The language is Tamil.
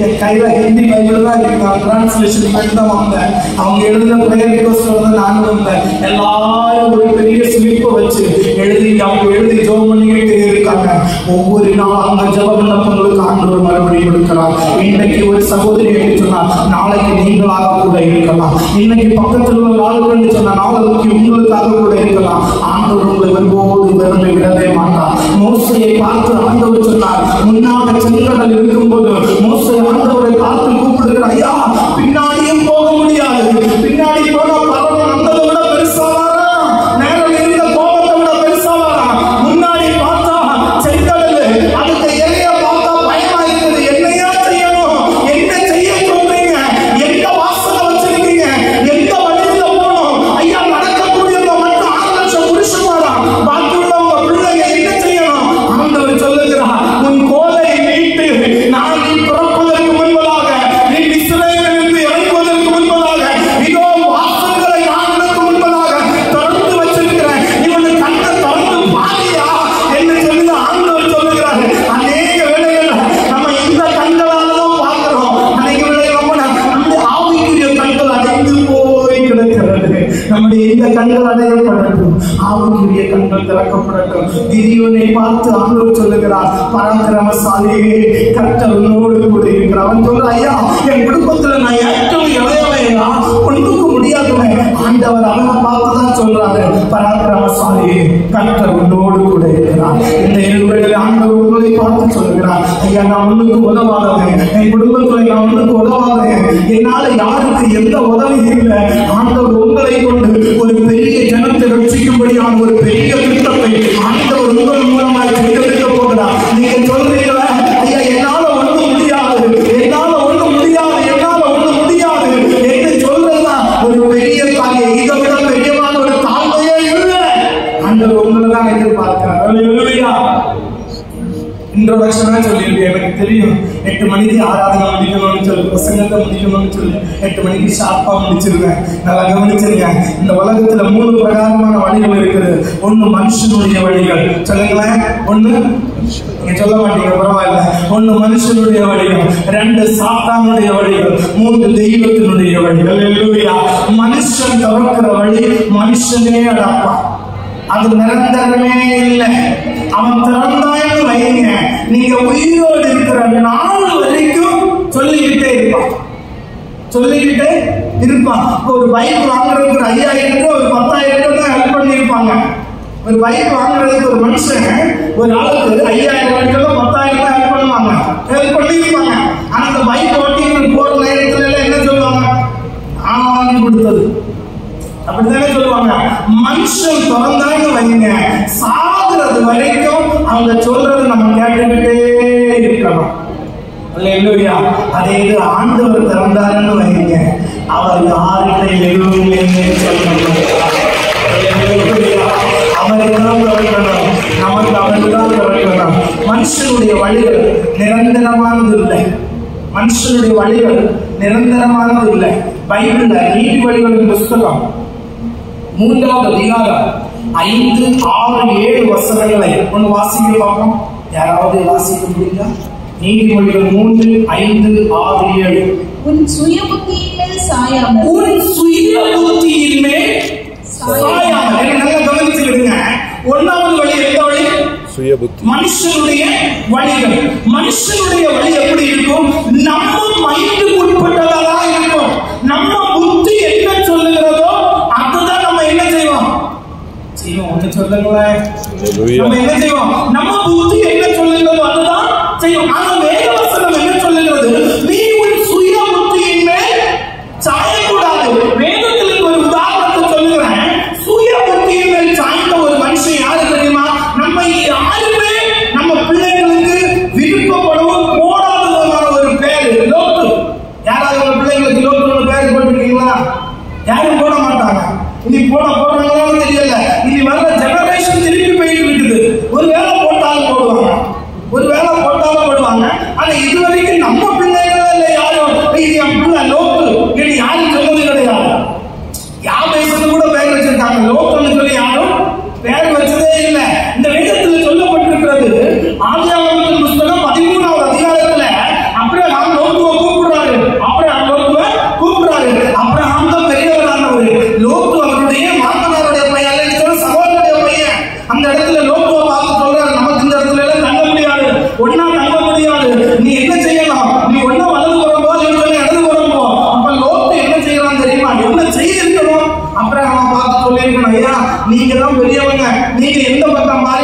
என் கையில ஹிந்தி பைபிள் தான் இருக்கு, நான் டிரான்ஸ்லேஷன் பண்ணி தான் வந்தேன். அவங்க எழுதின பிரேயர் ரிக்வெஸ்ட் வந்து நான் வந்தேன். எல்லாரும் ஒரு பெரிய ஸ்லிப்பை வச்சு அவங்க எழுதி ஜெபம் பண்ணிக்கிட்டே இருக்காங்க. ஒவ்வொரு நாளும் அவங்க ஜெப விண்ணப்பங்களுக்கு ஆண்டவர் மறுபடியும் கொடுக்கிறார். இன்னைக்கு ஒரு சகோதரி என்று சொன்னா நாளைக்கு நீங்களாக கூட இருக்கலாம். இன்னைக்கு பக்கத்தில் உள்ள ஆளுகள் என்று சொன்னா நாளைக்கு உங்களுக்காக கூட இருக்கலாம். ஆண்டவர் உங்களை வெறும்போது வெறுமை விடவே மாட்டார். மோசையை பார்த்து ஆண்டவர் சொன்னார், முன்னாக செங்கடல் இருக்கும்போது மோசை ஆண்டவரை பார்த்து கூப்பிடுகிறார், ஐயா பின்னாடியும் போக முடியாது, பின்னாடி போனா பரவ வந்ததை விட பெருசா நேரம் இருந்த கோபத்தை விட பெருசா முன்னாடி பார்த்தா செங்கடல், அதுக்கு எல்லைய பார்த்தா பயமா இருக்குது. என்னையா செய்யணும், என்ன செய்ய சொல்றீங்க, எந்த வாசனை வச்சிருக்கீங்க, எந்த வழியில போகணும், ஐயா நடக்கக்கூடியவங்க மட்டும் 6 லட்சம் புருஷமாரா, பாக்கி உள்ளவங்க பிள்ளைங்க என்ன செய்யணும்? ஆண்டவர் சொல்லுகிறார், உன் கோலை நீட்டு, நான் நீ பிறப்பதற்கு முன்பதாக, நீ இஸ்ரவேலிலிருந்து இறங்குவதற்கு முன்பதாக, இதோ வாசல்களை நான் உனக்கு முன்பதாக திறந்து வச்சிருக்கிறேன், இவனை கண்ணை திறந்து பாரியா என்று சொல்லி ஆண்டவர் சொல்லுகிறார். அநேக வேளைகள் நம்ம இந்த கண்களாலும் பார்க்கிறோம், அநேக வேளைகள் நம்ம ஆவிக்குரிய கண்கள் அடைந்து போய் கிடக்கிறது. நம்முடைய இந்த கண்கள் அடையப்படட்டும், ஆவிக்குரிய கண்கள் திறக்கப்படட்டும். கிதியோனை பார்த்து ஆண்டவர் சொல்லுகிறார், பராக்கிரமசாலியே கர்த்தர் உன்னோடு கூட இருக்கிறார். அவன் சொல்ற, ஐயா என் குடும்பத்துல நான் ஏற்கனவே இளையவையா ஒன்றுக்கு முடியாதுமே. ஆண்டவர் அவனை பார்த்துதான் சொல்றாரு, பராக்கிரமசாலியே கர்த்தர் உன்னோடு கூட இருக்கிறார். இந்த இருவரில் ஆண்டவர் உங்களை பார்த்து சொல்லுகிறார், ஐயா நான் ஒண்ணுக்கு உதவாதவன், என் குடும்பத்துல நான் ஒண்ணுக்கு உதவாதேன், என்னால யாருக்கு எந்த உதவி இல்லை. ஆண்டவர் உங்களை கொண்டு ஒரு பெரிய ஜனத்தை ரட்சிக்கும்படியான ஒரு பெரிய திட்டத்தை ஆண்டவர் உங்கள் மூலமாக செய்திருக்க போகிறார். நீங்க சொல்றீங்களா, ஐயா என்னால ஒண்ணும் முடியாது, என்னால ஒண்ணும் முடியாது, என்னால ஒண்ணும் முடியாது என்று சொல்றதுதான் ஒரு பெரிய காரியம். இதை விட பெரியமான ஒரு தாழ்மையே இல்லை. ஆண்டவர் உங்களை தான் எதிர்பார்க்கிறார். அல்லேலூயா. இன்ட்ரோடக்ஷனா சொல்லியிருக்கேன். எனக்கு தெரியும் 8 மணிக்கு ஆராதனை முடிக்கணும்னு சொல்லி, பிரசங்கத்தை முடிக்கணும்னு சொல்லி 8 மணிக்கு ஷார்ப்பா முடிச்சிருவேன். நல்லா கவனிச்சிருக்கேன். இந்த உலகத்துல 3 பிரகாரமான வழிகள் இருக்குது. ஒண்ணு மனுஷனுடைய வழிகள், சொல்லுங்களேன். ஒண்ணு நீங்க சொல்ல மாட்டீங்க, பரவாயில்ல. ஒண்ணு மனுஷனுடைய வழிகள், 2 சாத்தானுடைய வழிகள், 3 தெய்வத்தினுடைய வழிகள். அல்லேலூயா. மனுஷன் திறக்கிற வழி மனுஷனே அடப்பான், அது நிரந்தரமே இல்லை. அவன் திறந்தாயின்னு வைங்க, நீங்க உயிரோடு இருக்கிற நாள் வரைக்கும் சொல்லிக்கிட்டே இருப்பான். ஒரு பைக் வாங்குறதுக்கு ஒரு 5000 ஒரு 10,000 தான் ஹெல்ப் பண்ணிருப்பாங்க. ஒரு பைக் வாங்குறதுக்கு ஒரு மனுஷன் ஒரு ஆளுக்கு 5000 10,000 தான் ஹெல்ப் பண்ணுவாங்க, ஹெல்ப் பண்ணிருப்பாங்க. ஆனா அந்த பைக் ஓட்டிட்டு போற நேரத்துல என்ன சொல்லுவாங்க, வாங்கி கொடுத்தது அப்படித்தானே சொல்லுவாங்க. மனுஷன் திறந்தான்னு வைங்க, சாகுறது வரைக்கும் அவங்க சொல்றது நம்ம கேட்டுக்கிட்டே இருக்கணும். அல்லேலூயா. அதே இது ஆண்டவர் திறந்தாருன்னு வைங்க, அவர் யாருக்கிட்ட எதுவுமே சொல்லணும். அவருக்குதான் திறக்கணும், நமக்கு அவருக்குதான் திறக்கணும். மனுஷனுடைய வழிகள் நிரந்தரமானது இல்லை, மனுஷனுடைய வழிகள் நிரந்தரமானது இல்லை. பைபிள்ல நீதிபதிகளின் புஸ்தகம் 3ஆம் அதிகாரம் 5, 6, 7 வசனங்களை ஒன்று வாசிக்க பார்ப்போம். யாராவது வாசிக்க முடியுங்களா? நீதிமொழிகள் 3, 5, 6, 7. உன் சுய புத்தியின் மேல் சாயாமல், உன் சுய புத்தியின் மேல் சாயாமல். நல்லா கவனிச்சுக்கிடுங்க. 1வது வழி எந்த வழி? சுய புத்தி. மனுஷனுடைய வழிகள். மனுஷனுடைய வழி எப்படி இருக்கும்? நம்ம மைண்டுக்கு உட்பட்டதா இருக்கும். நம்ம புத்தி என்ன சொல்லுகிறதோ அதுதான் நம்ம என்ன செய்வோம். ஒண்ணு சொல்லுங்களேன், நம்ம என்ன செய்வோம்? நம்ம புத்தி என்ன சொல்லுகிறதோ அதுதான் செய்வோம். ஆனா வேதவசனம் என்ன சொல்லுகிறது? நீ உன் சுய புத்தியின் மேல் சாயக்கூடாது. வேதத்திற்கு ஒரு உதாரணத்தை சொல்லுகிறேன். சுய புத்தியின் மேல் சாய்ந்த ஒரு மனுஷன் யாரு தெரியுமா? நம்ம யாருமே நம்ம பிள்ளைகளுக்கு விருப்பப்படவும் போடாததான ஒரு பேரு பார்த்தா மாறி